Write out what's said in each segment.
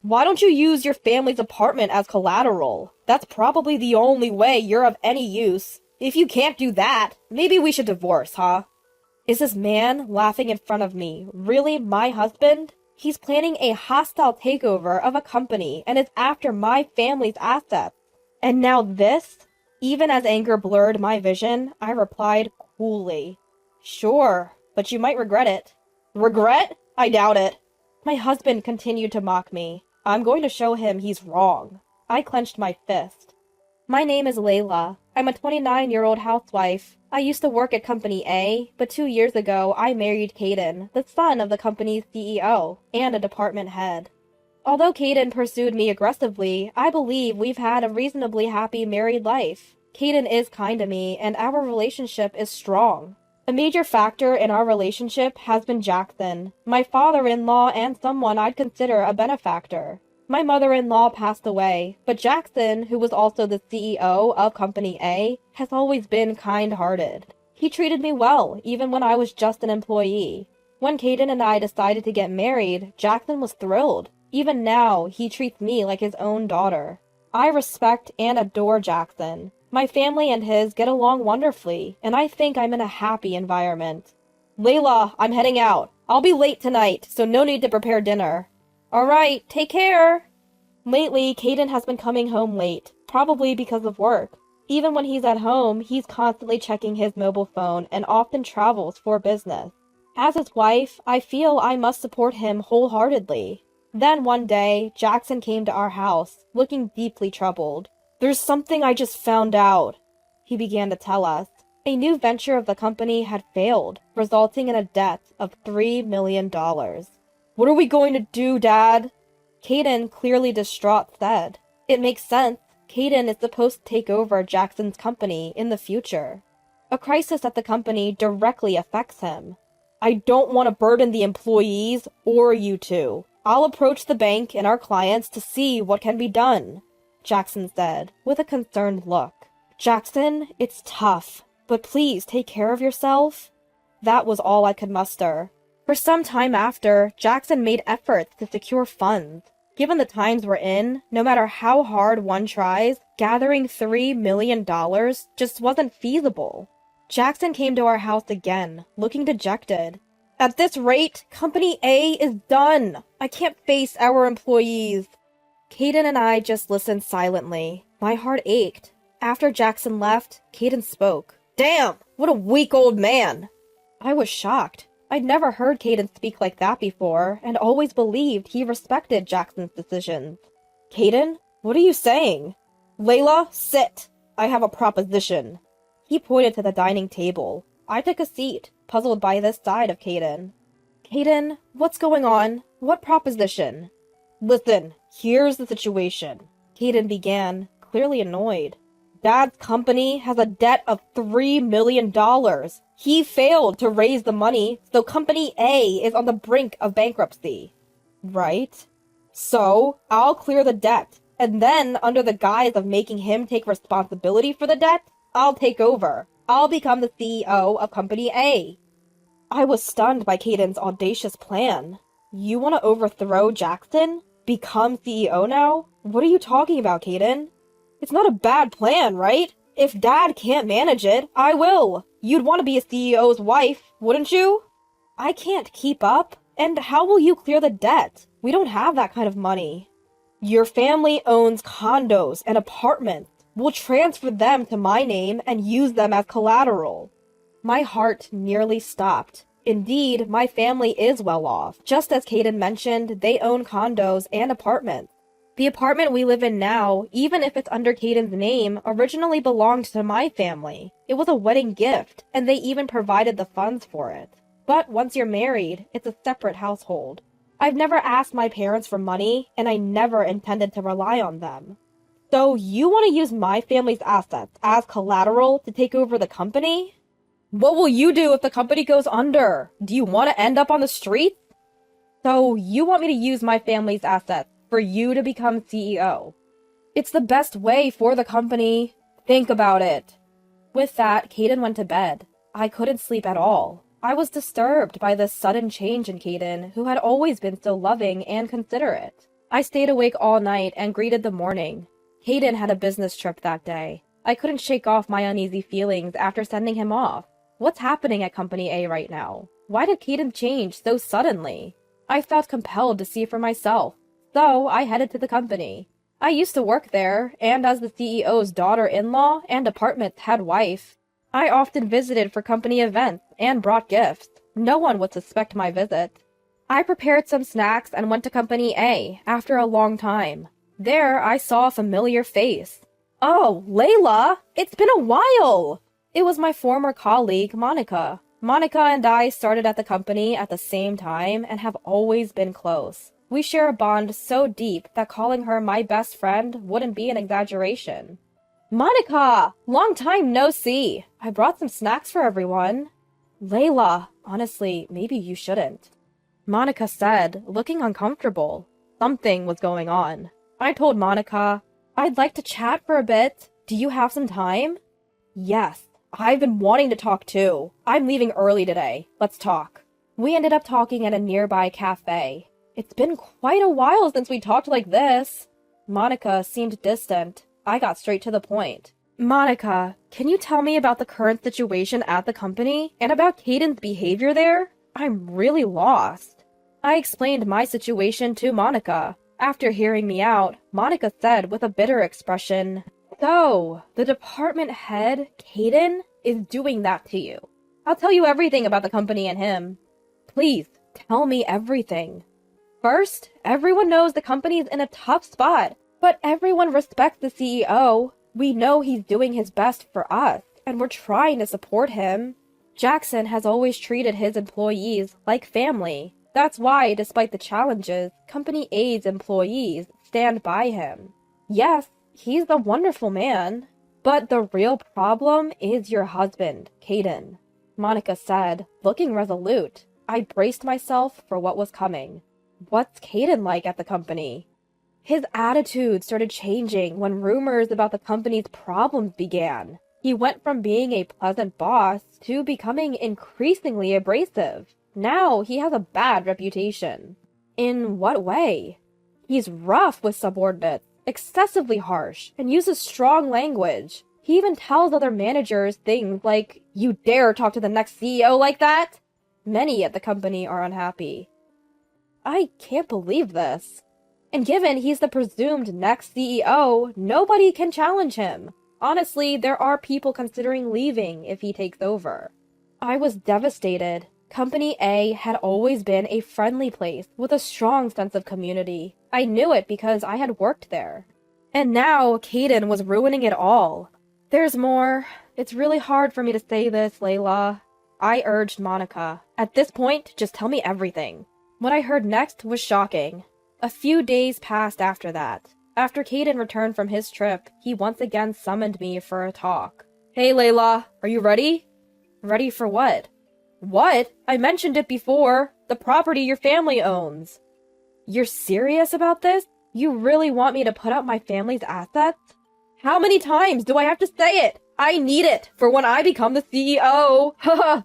Why don't you use your family's apartment as collateral? That's probably the only way you're of any use. If you can't do that, maybe we should divorce, huh? Is this man laughing in front of me really my husband? He's planning a hostile takeover of a company and is after my family's assets. And now this? Even as anger blurred my vision, I replied coolly. Sure, but you might regret it. Regret? I doubt it. My husband continued to mock me. I'm going to show him he's wrong. I clenched my fist. My name is Layla. I'm a 29-year-old housewife. I used to work at Company A, but 2 years ago I married Caden, the son of the company's CEO, and a department head. Although Caden pursued me aggressively, I believe we've had a reasonably happy married life. Caden is kind to me, and our relationship is strong. A major factor in our relationship has been Jackson, my father-in-law and someone I'd consider a benefactor. My mother-in-law passed away, but Jackson, who was also the CEO of Company A, has always been kind-hearted. He treated me well, even when I was just an employee. When Caden and I decided to get married, Jackson was thrilled. Even now, he treats me like his own daughter. I respect and adore Jackson. My family and his get along wonderfully, and I think I'm in a happy environment. Layla, I'm heading out. I'll be late tonight, so no need to prepare dinner. Alright, take care! Lately, Caden has been coming home late, probably because of work. Even when he's at home, he's constantly checking his mobile phone and often travels for business. As his wife, I feel I must support him wholeheartedly. Then one day, Jackson came to our house, looking deeply troubled. There's something I just found out, he began to tell us. A new venture of the company had failed, resulting in a debt of $3 million. What are we going to do, Dad? Caden, clearly distraught, said. It makes sense. Caden is supposed to take over Jackson's company in the future. A crisis at the company directly affects him. I don't want to burden the employees or you two. I'll approach the bank and our clients to see what can be done, Jackson said, with a concerned look. Jackson, it's tough, but please take care of yourself. That was all I could muster. For some time after, Jackson made efforts to secure funds. Given the times we're in, no matter how hard one tries, gathering $3 million just wasn't feasible. Jackson came to our house again, looking dejected. At this rate, Company A is done. I can't face our employees. Caden and I just listened silently. My heart ached. After Jackson left, Caden spoke. Damn, what a weak old man. I was shocked. I'd never heard Caden speak like that before, and always believed he respected Jackson's decisions. Caden, what are you saying? Layla, sit. I have a proposition. He pointed to the dining table. I took a seat, puzzled by this side of Caden. Caden, what's going on? What proposition? Listen, here's the situation. Caden began, clearly annoyed. Dad's company has a debt of $3 million. He failed to raise the money, so Company A is on the brink of bankruptcy. Right? So, I'll clear the debt, and then, under the guise of making him take responsibility for the debt, I'll take over. I'll become the CEO of Company A. I was stunned by Caden's audacious plan. You want to overthrow Jackson? Become CEO now? What are you talking about, Caden? It's not a bad plan, right? If Dad can't manage it, I will. You'd want to be a CEO's wife, wouldn't you? I can't keep up. And how will you clear the debt? We don't have that kind of money. Your family owns condos and apartments. We'll transfer them to my name and use them as collateral. My heart nearly stopped. Indeed, my family is well off. Just as Caden mentioned, they own condos and apartments. The apartment we live in now, even if it's under Caden's name, originally belonged to my family. It was a wedding gift, and they even provided the funds for it. But once you're married, it's a separate household. I've never asked my parents for money, and I never intended to rely on them. So you want to use my family's assets as collateral to take over the company? What will you do if the company goes under? Do you want to end up on the streets? So you want me to use my family's assets for you to become CEO? It's the best way for the company. Think about it. With that, Caden went to bed. I couldn't sleep at all. I was disturbed by this sudden change in Caden, who had always been so loving and considerate. I stayed awake all night and greeted the morning. Caden had a business trip that day. I couldn't shake off my uneasy feelings after sending him off. What's happening at Company A right now? Why did Caden change so suddenly? I felt compelled to see for myself, so I headed to the company. I used to work there, and as the CEO's daughter-in-law and department's head wife, I often visited for company events and brought gifts. No one would suspect my visit. I prepared some snacks and went to Company A after a long time. There, I saw a familiar face. Oh, Layla! It's been a while! It was my former colleague, Monica. Monica and I started at the company at the same time and have always been close. We share a bond so deep that calling her my best friend wouldn't be an exaggeration. Monica! Long time no see! I brought some snacks for everyone. Layla, honestly, maybe you shouldn't. Monica said, looking uncomfortable. Something was going on. I told Monica, I'd like to chat for a bit. Do you have some time? Yes, I've been wanting to talk too. I'm leaving early today. Let's talk. We ended up talking at a nearby cafe. It's been quite a while since we talked like this. Monica seemed distant. I got straight to the point. Monica, can you tell me about the current situation at the company and about Caden's behavior there? I'm really lost. I explained my situation to Monica. After hearing me out, Monica said with a bitter expression, So, the department head, Caden, is doing that to you. I'll tell you everything about the company and him. Please, tell me everything. First, everyone knows the company's in a tough spot, but everyone respects the CEO. We know he's doing his best for us, and we're trying to support him. Jackson has always treated his employees like family. That's why, despite the challenges, Company A's employees stand by him. Yes, he's a wonderful man, but the real problem is your husband, Caden, Monica said, looking resolute. I braced myself for what was coming. What's Caden like at the company? His attitude started changing when rumors about the company's problems began. He went from being a pleasant boss to becoming increasingly abrasive. Now he has a bad reputation. In what way? He's rough with subordinates, excessively harsh, and uses strong language. He even tells other managers things like, "You dare talk to the next CEO like that?" Many at the company are unhappy. I can't believe this. And given he's the presumed next CEO, nobody can challenge him. Honestly, there are people considering leaving if he takes over. I was devastated. Company A had always been a friendly place with a strong sense of community. I knew it because I had worked there. And now Caden was ruining it all. There's more. It's really hard for me to say this, Layla. I urged Monica. At this point, just tell me everything. What I heard next was shocking. A few days passed after that. After Caden returned from his trip, he once again summoned me for a talk. Hey Layla, are you ready? Ready for what? What? I mentioned it before. The property your family owns. You're serious about this? You really want me to put up my family's assets? How many times do I have to say it? I need it for when I become the CEO. Haha.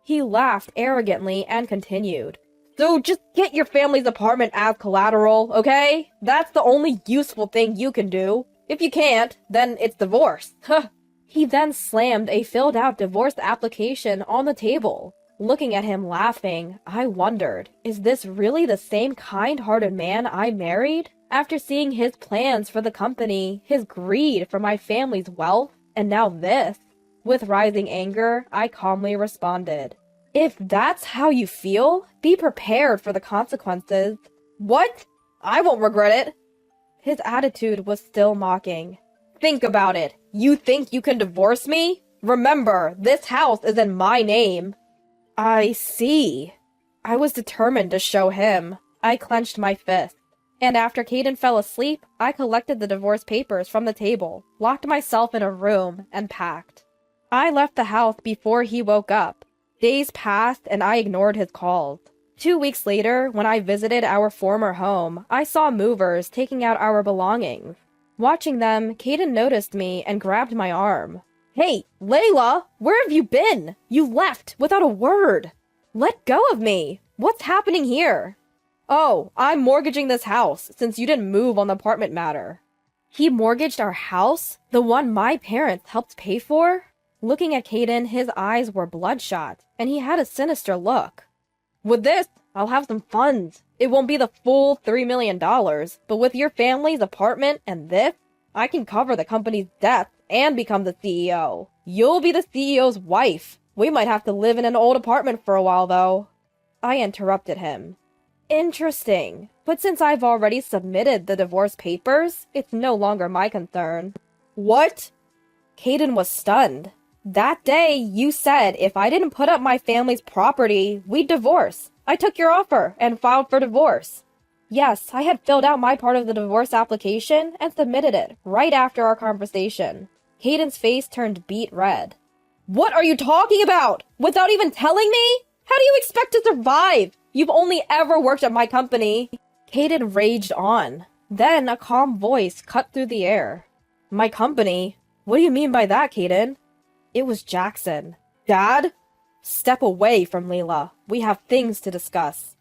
He laughed arrogantly and continued. So just get your family's apartment as collateral, okay? That's the only useful thing you can do. If you can't, then it's divorce. Huh. He then slammed a filled-out divorce application on the table. Looking at him laughing, I wondered, is this really the same kind-hearted man I married? After seeing his plans for the company, his greed for my family's wealth, and now this. With rising anger, I calmly responded. If that's how you feel, be prepared for the consequences. What? I won't regret it. His attitude was still mocking. Think about it. You think you can divorce me? Remember, this house is in my name. I see. I was determined to show him. I clenched my fist. And after Caden fell asleep, I collected the divorce papers from the table, locked myself in a room, and packed. I left the house before he woke up. Days passed and I ignored his calls. 2 weeks later, when I visited our former home, I saw movers taking out our belongings. Watching them, Caden noticed me and grabbed my arm. Hey, Layla, where have you been? You left without a word. Let go of me. What's happening here? Oh, I'm mortgaging this house since you didn't move on the apartment matter. He mortgaged our house? The one my parents helped pay for? Looking at Caden, his eyes were bloodshot, and he had a sinister look. With this, I'll have some funds. It won't be the full $3 million, but with your family's apartment and this, I can cover the company's debts and become the CEO. You'll be the CEO's wife. We might have to live in an old apartment for a while, though. I interrupted him. Interesting, but since I've already submitted the divorce papers, it's no longer my concern. What? Caden was stunned. That day, you said if I didn't put up my family's property, we'd divorce. I took your offer and filed for divorce. Yes, I had filled out my part of the divorce application and submitted it right after our conversation. Caden's face turned beet red. What are you talking about? Without even telling me? How do you expect to survive? You've only ever worked at my company. Caden raged on. Then a calm voice cut through the air. My company? What do you mean by that, Caden? It was Jackson. Dad? Step away from Layla. We have things to discuss.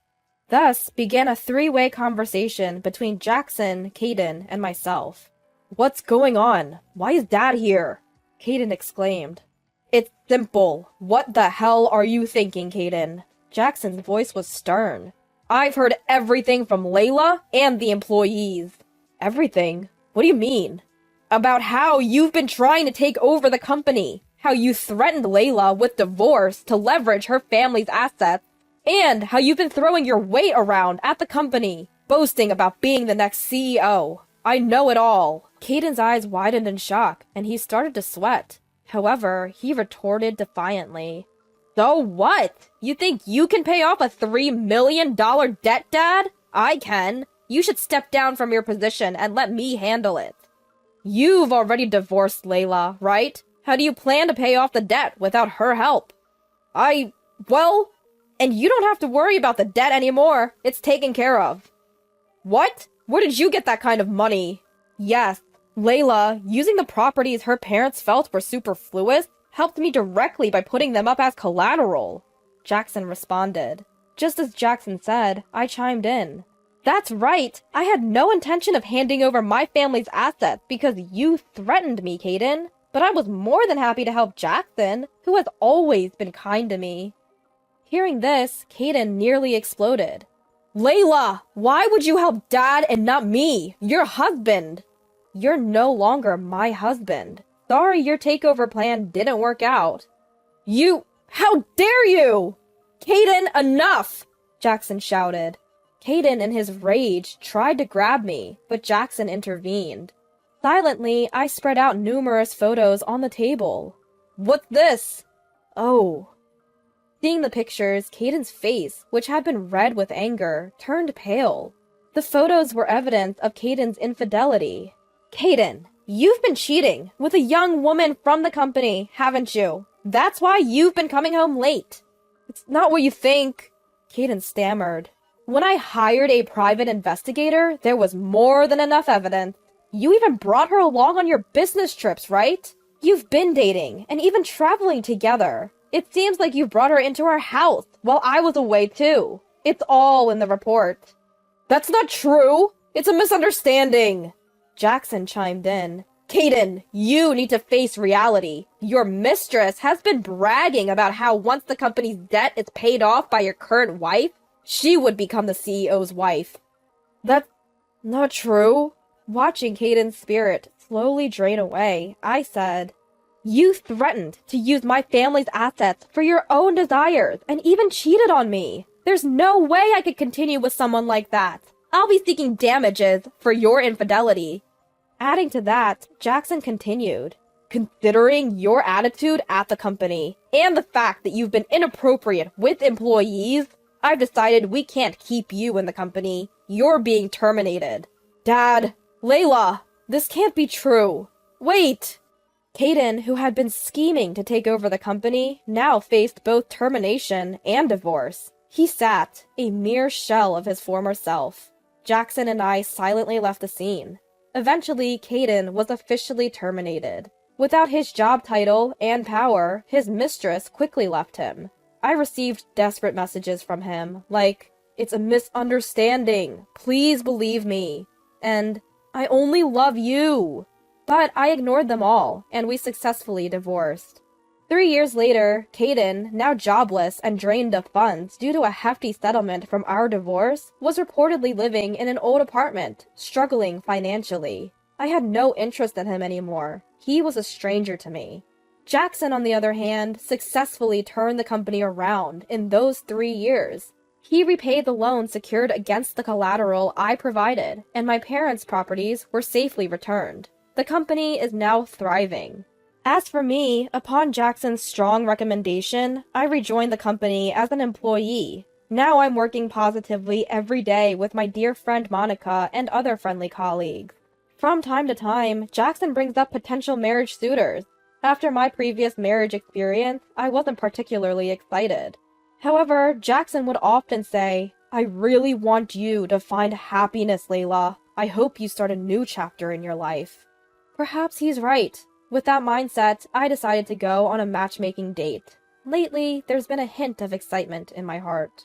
Thus began a three-way conversation between Jackson, Caden, and myself. What's going on? Why is Dad here? Caden exclaimed. It's simple. What the hell are you thinking, Caden? Jackson's voice was stern. I've heard everything from Layla and the employees. Everything? What do you mean? About how you've been trying to take over the company. How you threatened Layla with divorce to leverage her family's assets. And how you've been throwing your weight around at the company, boasting about being the next CEO. I know it all. Caden's eyes widened in shock, and he started to sweat. However, he retorted defiantly. So what? You think you can pay off a $3 million debt, Dad? I can. You should step down from your position and let me handle it. You've already divorced Layla, right? How do you plan to pay off the debt without her help? And you don't have to worry about the debt anymore. It's taken care of. What? Where did you get that kind of money? Yes, Layla, using the properties her parents felt were superfluous, helped me directly by putting them up as collateral. Jackson responded. Just as Jackson said, I chimed in. That's right. I had no intention of handing over my family's assets because you threatened me, Caden. But I was more than happy to help Jackson, who has always been kind to me. Hearing this, Caden nearly exploded. Layla, why would you help Dad and not me, your husband? You're no longer my husband. Sorry your takeover plan didn't work out. How dare you? Caden, enough! Jackson shouted. Caden, in his rage, tried to grab me, but Jackson intervened. Silently, I spread out numerous photos on the table. What's this? Oh. Seeing the pictures, Caden's face, which had been red with anger, turned pale. The photos were evidence of Caden's infidelity. Caden, you've been cheating with a young woman from the company, haven't you? That's why you've been coming home late. It's not what you think, Caden stammered. When I hired a private investigator, there was more than enough evidence. You even brought her along on your business trips, right? You've been dating and even traveling together. It seems like you brought her into our house while I was away too. It's all in the report. That's not true. It's a misunderstanding. Jackson chimed in. Caden, you need to face reality. Your mistress has been bragging about how once the company's debt is paid off by your current wife, she would become the CEO's wife. That's not true. Watching Caden's spirit slowly drain away, I said, You threatened to use my family's assets for your own desires and even cheated on me. There's no way I could continue with someone like that. I'll be seeking damages for your infidelity. Adding to that, Jackson continued, Considering your attitude at the company and the fact that you've been inappropriate with employees, I've decided we can't keep you in the company. You're being terminated. Dad, Layla, this can't be true. Wait! Caden, who had been scheming to take over the company, now faced both termination and divorce. He sat, a mere shell of his former self. Jackson and I silently left the scene. Eventually, Caden was officially terminated. Without his job title and power, his mistress quickly left him. I received desperate messages from him, like, It's a misunderstanding. Please believe me. And I only love you. But I ignored them all, and we successfully divorced. 3 years later, Caden, now jobless and drained of funds due to a hefty settlement from our divorce, was reportedly living in an old apartment, struggling financially. I had no interest in him anymore. He was a stranger to me. Jackson, on the other hand, successfully turned the company around in those 3 years. He repaid the loan secured against the collateral I provided, and my parents' properties were safely returned. The company is now thriving. As for me, upon Jackson's strong recommendation, I rejoined the company as an employee. Now I'm working positively every day with my dear friend Monica and other friendly colleagues. From time to time, Jackson brings up potential marriage suitors. After my previous marriage experience, I wasn't particularly excited. However, Jackson would often say, "I really want you to find happiness, Layla. I hope you start a new chapter in your life." Perhaps he's right. With that mindset, I decided to go on a matchmaking date. Lately, there's been a hint of excitement in my heart.